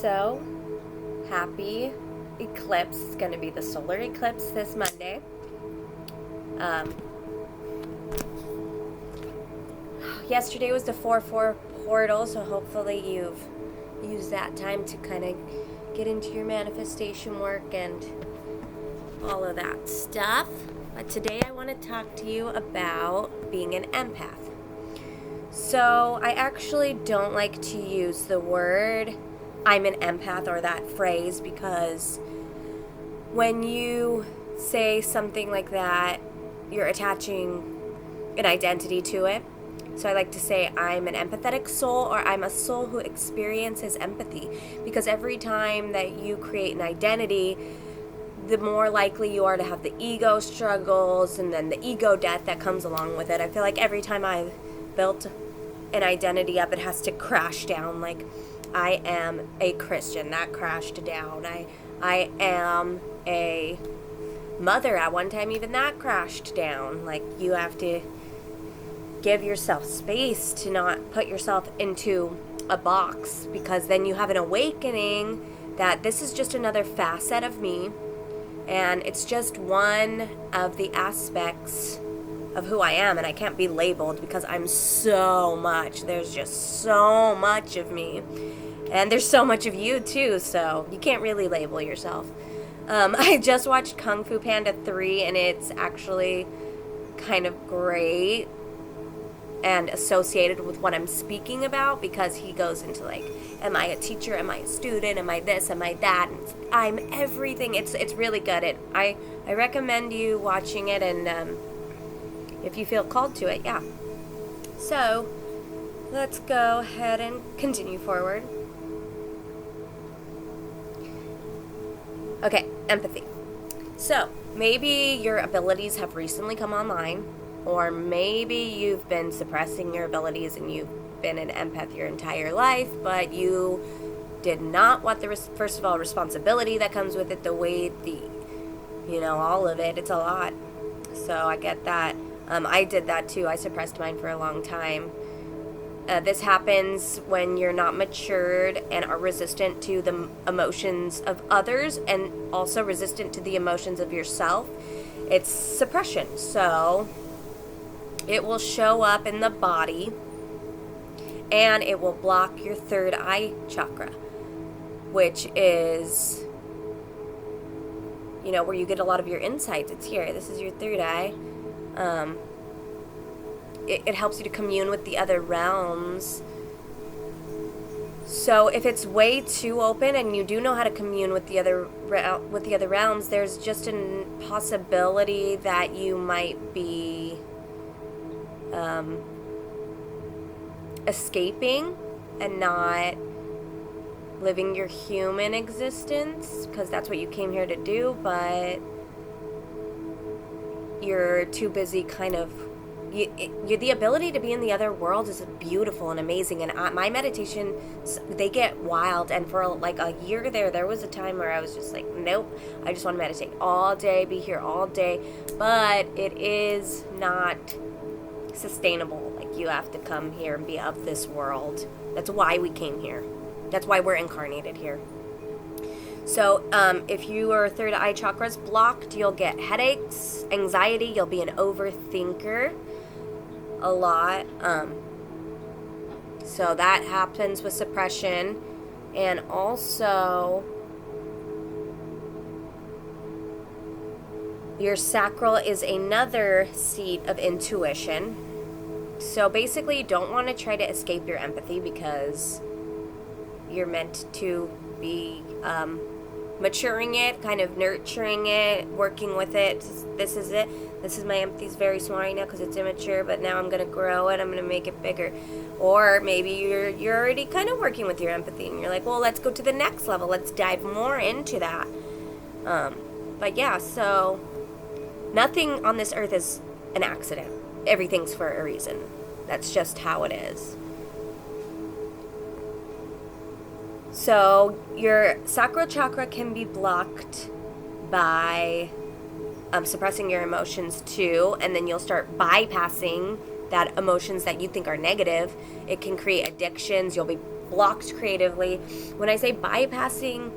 So, happy eclipse. It's going to be the solar eclipse this Monday. Yesterday was the 4/4 portal, so hopefully you've used that time to kind of get into your manifestation work and all of that stuff. But today I want to talk to you about being an empath. So, I actually don't like to use the word I'm an empath or that phrase, because when you say something like that, you're attaching an identity to it. So I like to say I'm an empathetic soul, or I'm a soul who experiences empathy, because every time that you create an identity, the more likely you are to have the ego struggles and then the ego death that comes along with it. I feel like every time I've built an identity up, it has to crash down. Like, I am a Christian, that crashed down. I am a mother, at one time even that crashed down. Like, you have to give yourself space to not put yourself into a box, because then you have an awakening that this is just another facet of me, and it's just one of the aspects of who I am, and I can't be labeled because I'm so much. There's just so much of me, and there's so much of you too, so you can't really label yourself. I just watched Kung Fu Panda 3, and it's actually kind of great and associated with what I'm speaking about, because he goes into like, am I a teacher, am I a student, am I this, am I that, and I'm everything. It's really good. I recommend you watching it, and if you feel called to it, yeah. So let's go ahead and continue forward. Okay, empathy. So maybe your abilities have recently come online, or maybe you've been suppressing your abilities and you've been an empath your entire life, but you did not want the, first of all, responsibility that comes with it, the weight, all of it. It's a lot. So I get that. I did that too. I suppressed mine for a long time. This happens when you're not matured and are resistant to the emotions of others, and also resistant to the emotions of yourself. It's suppression. So it will show up in the body, and it will block your third eye chakra, which is, where you get a lot of your insights. It's here. This is your third eye. It helps you to commune with the other realms. So if it's way too open and you do know how to commune with the other realms, there's just a possibility that you might be escaping and not living your human existence, because that's what you came here to do, but you're too busy kind of... the ability to be in the other world is beautiful and amazing, and my meditations, they get wild, and for like a year there was a time where I was just like, nope, I just want to meditate all day, be here all day, but it is not sustainable. Like, you have to come here and be of this world. That's why we came here. That's why we're incarnated here. So if your third eye chakra is blocked, you'll get headaches, anxiety, you'll be an overthinker a lot. So that happens with suppression. And also, your sacral is another seat of intuition. So basically, you don't want to try to escape your empathy, because you're meant to be maturing it, kind of nurturing it, working with it. This is it. This is my empathy. It's very small right now because it's immature, but now I'm going to grow it. I'm going to make it bigger. Or maybe you're already kind of working with your empathy, and you're like, well, let's go to the next level. Let's dive more into that. But yeah, so nothing on this earth is an accident. Everything's for a reason. That's just how it is. So your sacral chakra can be blocked by suppressing your emotions too, and then you'll start bypassing that emotions that you think are negative. It can create addictions. You'll be blocks creatively. When I say bypassing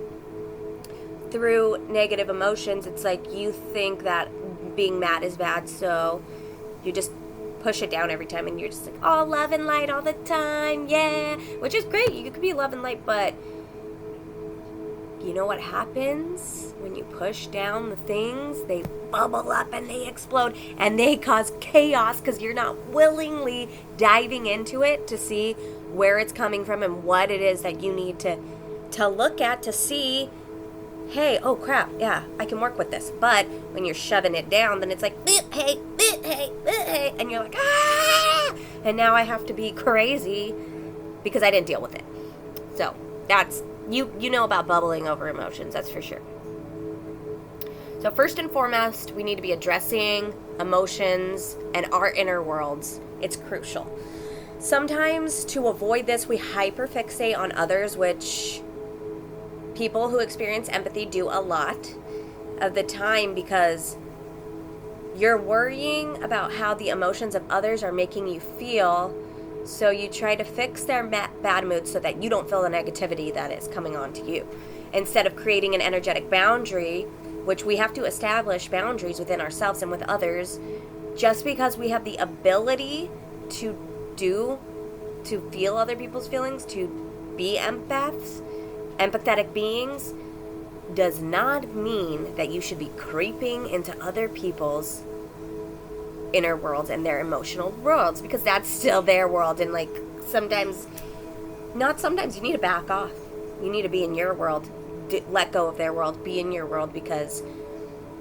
through negative emotions, it's like you think that being mad is bad, so you just push it down every time, and you're just like, oh, love and light all the time, yeah, which is great. You could be love and light, but you know what happens when you push down the things? They bubble up and they explode, and they cause chaos because you're not willingly diving into it to see where it's coming from and what it is that you need to look at to see, hey, oh crap, yeah, I can work with this. But when you're shoving it down, then it's like, hey, and you're like, ah, and now I have to be crazy because I didn't deal with it. So that's, you know about bubbling over emotions, that's for sure. So first and foremost, we need to be addressing emotions and our inner worlds. It's crucial. Sometimes to avoid this, we hyperfixate on others, which people who experience empathy do a lot of the time, because you're worrying about how the emotions of others are making you feel, so you try to fix their bad mood so that you don't feel the negativity that is coming on to you, instead of creating an energetic boundary, which we have to establish boundaries within ourselves and with others. Just because we have the ability to feel other people's feelings, to be empaths, empathetic beings, does not mean that you should be creeping into other people's inner worlds and their emotional worlds, because that's still their world. And like, sometimes you need to back off. You need to be in your world. Let go of their world. Be in your world, because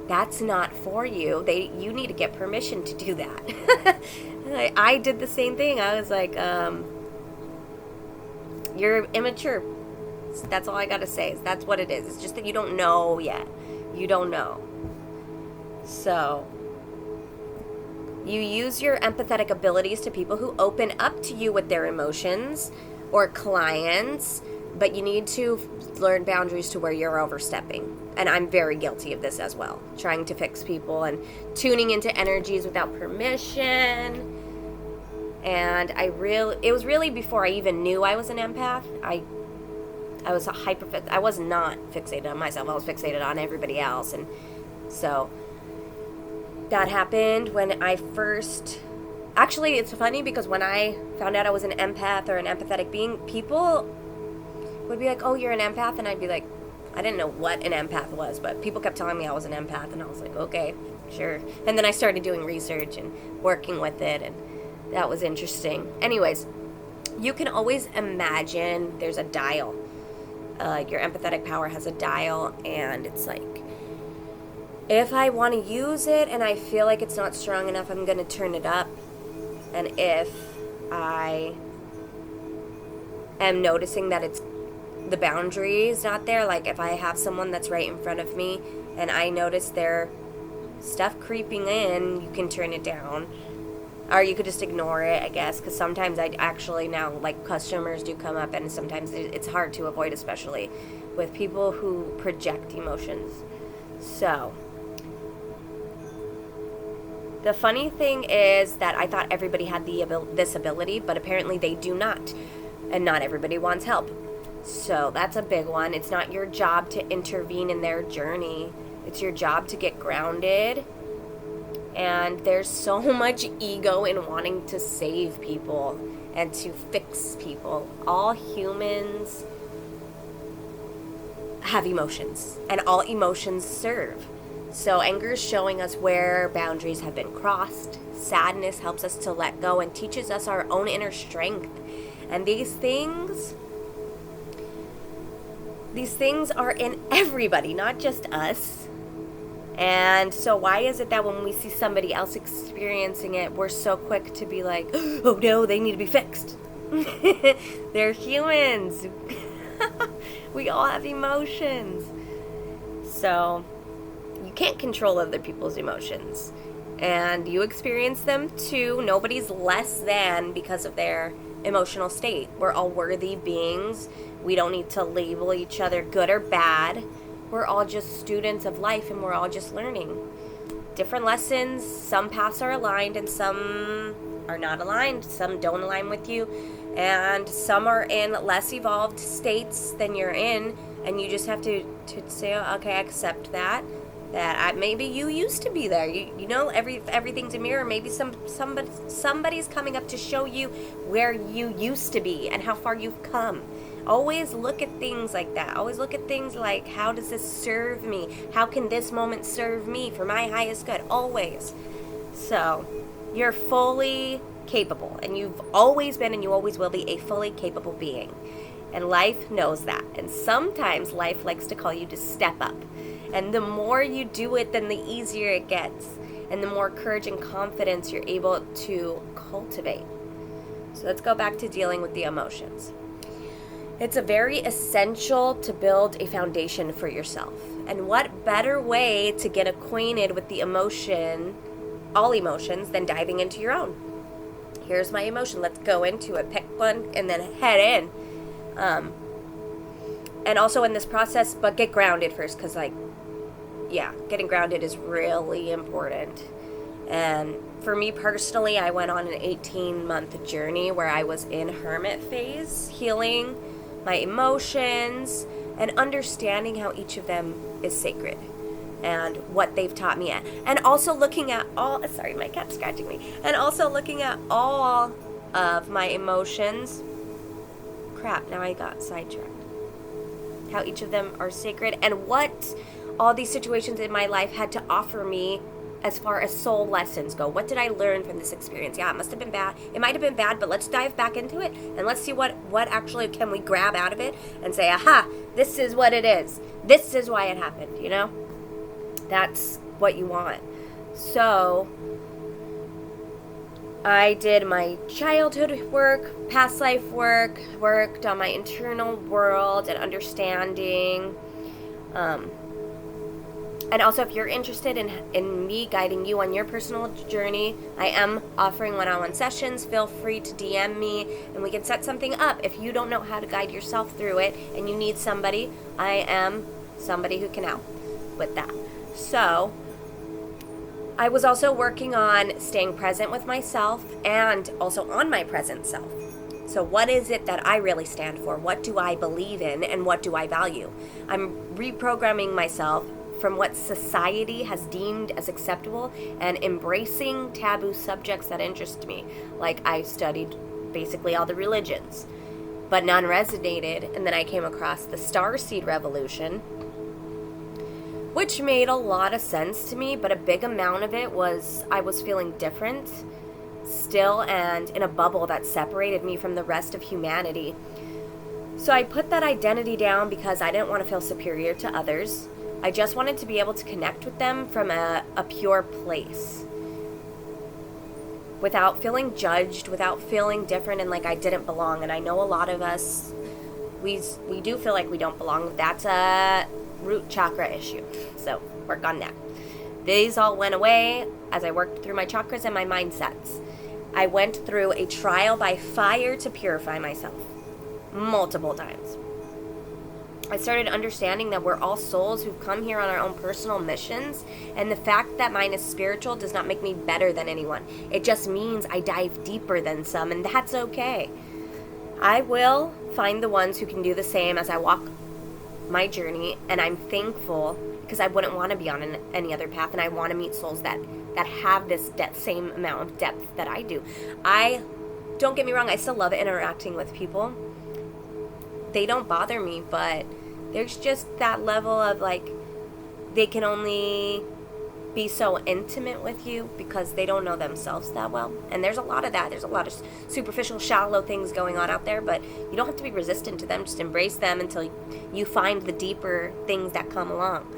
that's not for you. You need to get permission to do that. I did the same thing. I was like, you're immature. That's all I gotta say. That's what it is. It's just that you don't know yet. You don't know. So you use your empathetic abilities to people who open up to you with their emotions, or clients, but you need to learn boundaries to where you're overstepping. And I'm very guilty of this as well. Trying to fix people and tuning into energies without permission. And it was really before I even knew I was an empath. I was I was not fixated on myself. I was fixated on everybody else. And so that happened when I first... Actually, it's funny because when I found out I was an empath or an empathetic being, people would be like, oh, you're an empath? And I'd be like, I didn't know what an empath was, but people kept telling me I was an empath, and I was like, okay, sure. And then I started doing research and working with it, and that was interesting. Anyways, you can always imagine there's a dial. Your empathetic power has a dial, and it's like, if I want to use it and I feel like it's not strong enough, I'm going to turn it up. And if I am noticing that the boundary is not there, like if I have someone that's right in front of me and I notice their stuff creeping in, you can turn it down. Or you could just ignore it, I guess, because sometimes I actually now, like, customers do come up, and sometimes it's hard to avoid, especially with people who project emotions. So the funny thing is that I thought everybody had this ability, but apparently they do not. And not everybody wants help. So that's a big one. It's not your job to intervene in their journey. It's your job to get grounded. And there's so much ego in wanting to save people and to fix people. All humans have emotions, and all emotions serve. So anger is showing us where boundaries have been crossed. Sadness helps us to let go and teaches us our own inner strength. And these things are in everybody, not just us. And so why is it that when we see somebody else experiencing it, we're so quick to be like, oh no, they need to be fixed. They're humans. We all have emotions. So you can't control other people's emotions. And you experience them too. Nobody's less than because of their emotional state. We're all worthy beings. We don't need to label each other good or bad. We're all just students of life, and we're all just learning different lessons. Some paths are aligned and some are not aligned, some don't align with you, and some are in less evolved states than you're in, and you just have to say, oh, okay, I accept that maybe you used to be there. You know, everything's a mirror. Maybe somebody's coming up to show you where you used to be and how far you've come. Always look at things like that. Always look at things like, how does this serve me? How can this moment serve me for my highest good? Always. So, you're fully capable, and you've always been and you always will be a fully capable being. And life knows that. And sometimes life likes to call you to step up. And the more you do it, then the easier it gets. And the more courage and confidence you're able to cultivate. So let's go back to dealing with the emotions. It's a very essential to build a foundation for yourself. And what better way to get acquainted with the emotion, all emotions, than diving into your own? Here's my emotion. Let's go into it. Pick one and then head in. And also in this process, but get grounded first, because getting grounded is really important. And for me personally, I went on an 18-month journey where I was in hermit phase, healing my emotions and understanding how each of them is sacred and what they've taught me. And also looking at sorry, my cat's scratching me. And also looking at all of my emotions. Crap, now I got sidetracked. How each of them are sacred and what all these situations in my life had to offer me as far as soul lessons go. What did I learn from this experience? Yeah, it must have been bad. It might have been bad, but let's dive back into it and let's see what actually can we grab out of it and say, aha, this is what it is. This is why it happened, you know? That's what you want. So I did my childhood work, past life work, worked on my internal world and understanding. And also, if you're interested in me guiding you on your personal journey, I am offering one-on-one sessions. Feel free to DM me, and we can set something up. If you don't know how to guide yourself through it, and you need somebody, I am somebody who can help with that. So, I was also working on staying present with myself, and also on my present self. So what is it that I really stand for? What do I believe in, and what do I value? I'm reprogramming myself from what society has deemed as acceptable and embracing taboo subjects that interest me. Like, I studied basically all the religions, but none resonated, and then I came across the Starseed Revolution, which made a lot of sense to me, but a big amount of it was I was feeling different still and in a bubble that separated me from the rest of humanity. So I put that identity down because I didn't want to feel superior to others. I just wanted to be able to connect with them from a pure place without feeling judged, without feeling different and like I didn't belong. And I know a lot of us, we do feel like we don't belong. That's a root chakra issue. So work on that. These all went away as I worked through my chakras and my mindsets. I went through a trial by fire to purify myself multiple times. I started understanding that we're all souls who've come here on our own personal missions, and the fact that mine is spiritual does not make me better than anyone. It just means I dive deeper than some, and that's okay. I will find the ones who can do the same as I walk my journey, and I'm thankful because I wouldn't want to be on any other path, and I want to meet souls that have this same amount of depth that I do. Don't get me wrong, I still love interacting with people. They don't bother me, but there's just that level of like, they can only be so intimate with you because they don't know themselves that well. And there's a lot of that. There's a lot of superficial, shallow things going on out there, but you don't have to be resistant to them. Just embrace them until you find the deeper things that come along.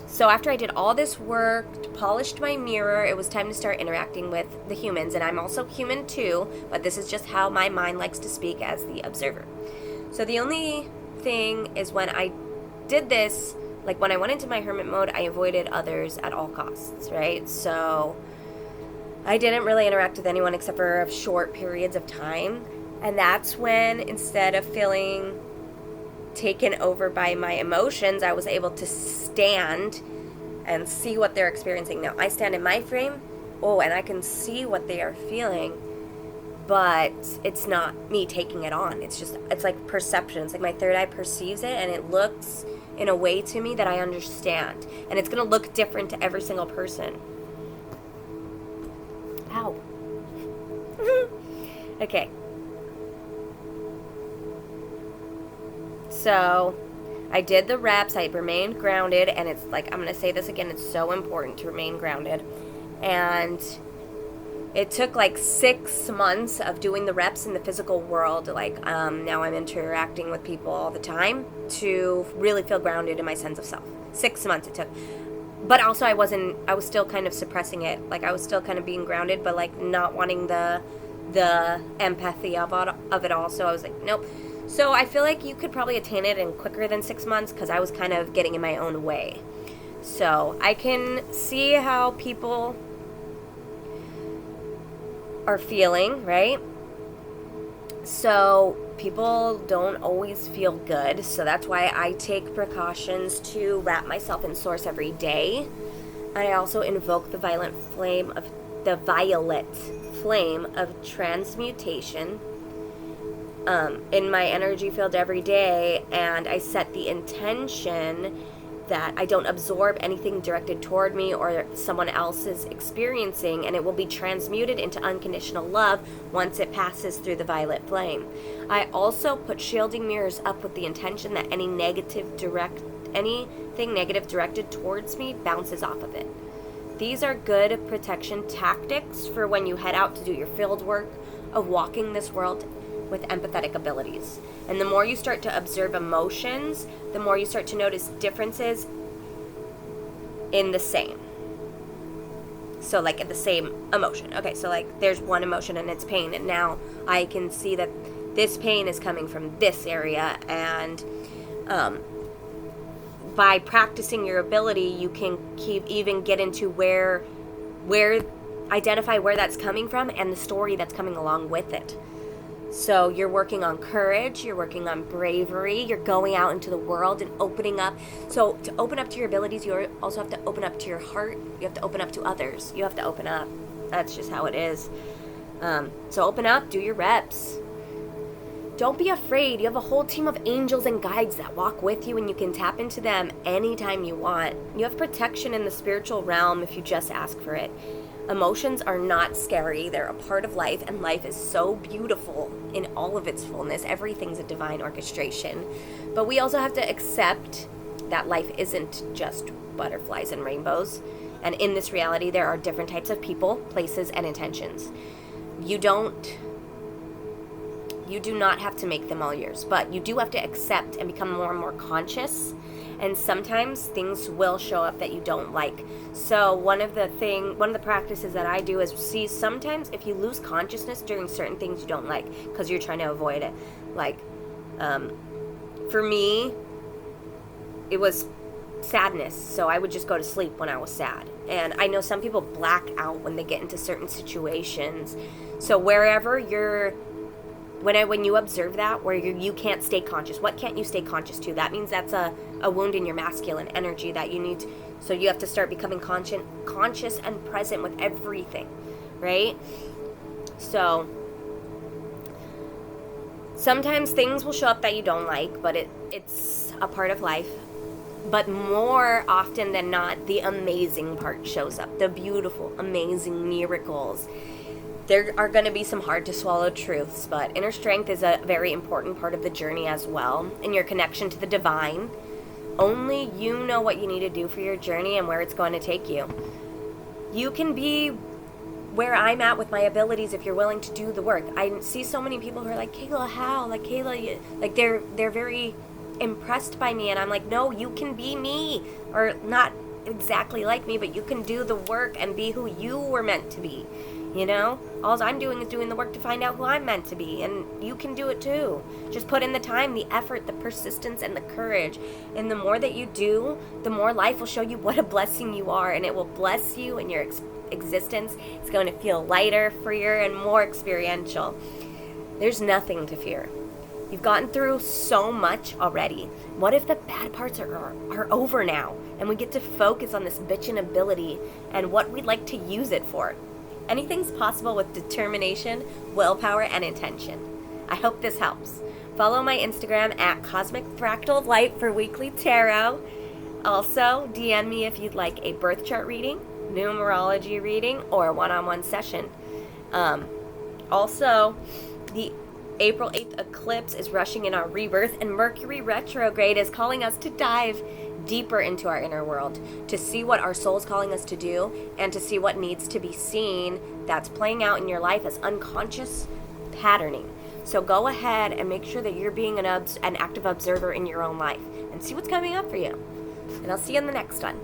So after I did all this work, polished my mirror, it was time to start interacting with the humans. And I'm also human too, but this is just how my mind likes to speak as the observer. So the only thing is when I did this, like when I went into my hermit mode, I avoided others at all costs, right? So I didn't really interact with anyone except for short periods of time. And that's when, instead of feeling taken over by my emotions, I was able to stand and see what they're experiencing. Now, I stand in my frame, and I can see what they are feeling, but it's not me taking it on. It's like perception. It's like my third eye perceives it, and it looks in a way to me that I understand. And it's going to look different to every single person. Ow. Okay. So I did the reps, I remained grounded, and it's like, I'm going to say this again, it's so important to remain grounded. And it took like 6 months of doing the reps in the physical world, like now I'm interacting with people all the time, to really feel grounded in my sense of self. 6 months it took. But also I was still kind of suppressing it. Like I was still kind of being grounded, but like not wanting the empathy of it all. So I was like, nope. So I feel like you could probably attain it in quicker than 6 months, because I was kind of getting in my own way. So I can see how people are feeling, right? So people don't always feel good. So that's why I take precautions to wrap myself in source every day. And I also invoke the violet flame of transmutation in my energy field every day, and I set the intention that I don't absorb anything directed toward me or someone else is experiencing, and it will be transmuted into unconditional love once it passes through the violet flame. I also put shielding mirrors up with the intention that anything negative directed towards me bounces off of it. These are good protection tactics for when you head out to do your field work of walking this world with empathetic abilities. And the more you start to observe emotions, the more you start to notice differences in the same. So like the same emotion. Okay, so like there's one emotion and it's pain, and now I can see that this pain is coming from this area, and by practicing your ability, you can even get into where identify where that's coming from and the story that's coming along with it. So you're working on courage, you're working on bravery, you're going out into the world and opening up. So to open up to your abilities, you also have to open up to your heart. You have to open up to others. You have to open up. That's just how it is. So open up, do your reps. Don't be afraid. You have a whole team of angels and guides that walk with you, and you can tap into them anytime you want. You have protection in the spiritual realm if you just ask for it. Emotions are not scary. They're a part of life, and life is so beautiful in all of its fullness. Everything's a divine orchestration. But we also have to accept that life isn't just butterflies and rainbows. And in this reality, there are different types of people, places, and intentions. You do not have to make them all yours, but you do have to accept and become more and more conscious. And sometimes things will show up that you don't like. So one of the practices that I do is see sometimes if you lose consciousness during certain things you don't like because you're trying to avoid it. Like, for me, it was sadness. So I would just go to sleep when I was sad. And I know some people black out when they get into certain situations. So wherever you're, when you observe that, where you can't stay conscious, what can't you stay conscious to? That means that's a wound in your masculine energy that you need. So you have to start becoming conscious and present with everything, right? So sometimes things will show up that you don't like, but it's a part of life. But more often than not, the amazing part shows up. The beautiful, amazing miracles. There are going to be some hard to swallow truths, but inner strength is a very important part of the journey as well, and your connection to the divine. Only you know what you need to do for your journey and where it's going to take you. You can be where I'm at with my abilities if you're willing to do the work. I see so many people who are like, Kayla, how? Like, Kayla, like they're very impressed by me, and I'm like, no, you can be me, or not exactly like me, but you can do the work and be who you were meant to be. You know, all I'm doing is doing the work to find out who I'm meant to be, and you can do it too. Just put in the time, the effort, the persistence, and the courage. And the more that you do, the more life will show you what a blessing you are, and it will bless you in your existence. It's going to feel lighter, freer, and more experiential. There's nothing to fear. You've gotten through so much already. What if the bad parts are over now and we get to focus on this bitchin' ability and what we'd like to use it for? Anything's possible with determination, willpower, and intention. I hope this helps. Follow my Instagram at Cosmic Fractal of Light for weekly tarot. Also, DM me if you'd like a birth chart reading, numerology reading, or a one-on-one session. Also, the April 8th eclipse is rushing in our rebirth, and Mercury retrograde is calling us to dive deeper into our inner world, to see what our soul is calling us to do, and to see what needs to be seen that's playing out in your life as unconscious patterning. So go ahead and make sure that you're being an active observer in your own life and see what's coming up for you. And I'll see you in the next one.